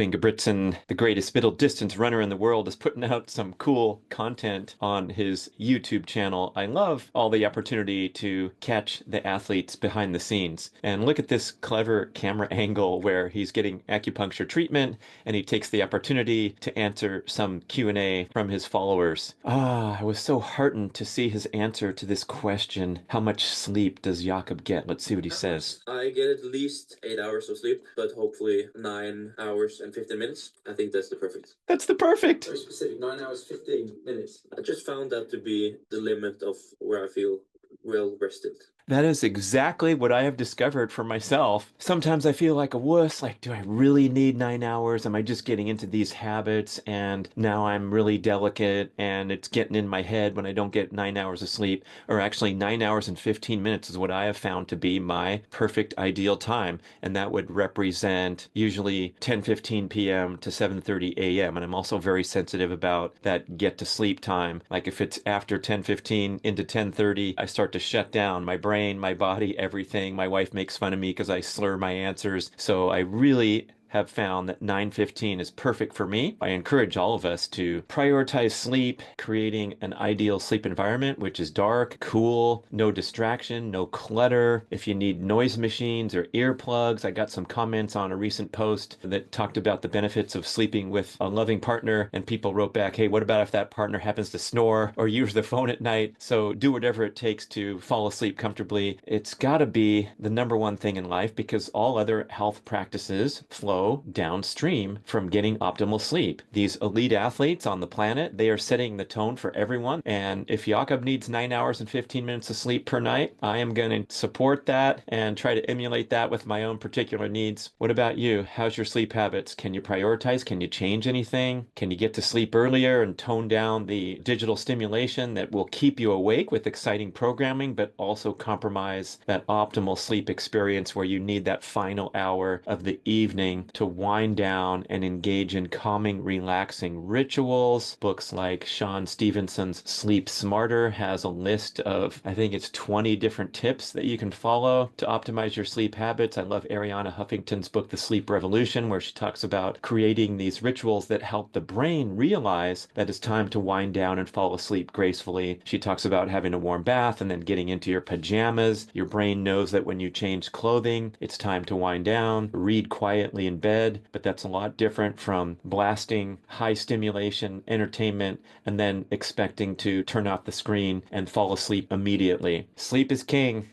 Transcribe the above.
Ingebrigtsen, the greatest middle distance runner in the world, is putting out some cool content on his YouTube channel. I love all the opportunity to catch the athletes behind the scenes. And look at this clever camera angle where he's getting acupuncture treatment and he takes the opportunity to answer some Q&A from his followers. I was so heartened to see his answer to this question. How much sleep does Jakob get? Let's see what he says. I get at least 8 hours of sleep, but hopefully 9 hours and 15 minutes. I think that's the perfect. That's the perfect. Very specific, 9 hours, 15 minutes. I just found that to be the limit of where I feel well rested. That is exactly what I have discovered for myself. Sometimes I feel like a wuss, like, do I really need 9 hours? Am I just getting into these habits and now I'm really delicate and it's getting in my head when I don't get 9 hours of sleep? Or actually 9 hours and 15 minutes is what I have found to be my perfect ideal time. And that would represent usually 10:15 p.m. to 7:30 a.m. And I'm also very sensitive about that get to sleep time. Like if it's after 10:15 into 10:30, I start to shut down my brain, my body, everything. My wife makes fun of me because I slur my answers. So I really have found that 9:15 is perfect for me. I encourage all of us to prioritize sleep, creating an ideal sleep environment, which is dark, cool, no distraction, no clutter. If you need noise machines or earplugs, I got some comments on a recent post that talked about the benefits of sleeping with a loving partner, and people wrote back, hey, what about if that partner happens to snore or use the phone at night? So do whatever it takes to fall asleep comfortably. It's got to be the number one thing in life because all other health practices flow downstream from getting optimal sleep. These elite athletes on the planet, they are setting the tone for everyone. And if Jakob needs 9 hours and 15 minutes of sleep per night, I am going to support that and try to emulate that with my own particular needs. What about you? How's your sleep habits? Can you prioritize? Can you change anything? Can you get to sleep earlier and tone down the digital stimulation that will keep you awake with exciting programming, but also compromise that optimal sleep experience where you need that final hour of the evening to wind down and engage in calming, relaxing rituals? Books like Sean Stevenson's Sleep Smarter has a list of, I think it's 20 different tips that you can follow to optimize your sleep habits. I love Arianna Huffington's book, The Sleep Revolution, where she talks about creating these rituals that help the brain realize that it's time to wind down and fall asleep gracefully. She talks about having a warm bath and then getting into your pajamas. Your brain knows that when you change clothing, it's time to wind down. Read quietly in bed, but that's a lot different from blasting high stimulation entertainment and then expecting to turn off the screen and fall asleep immediately. Sleep is king.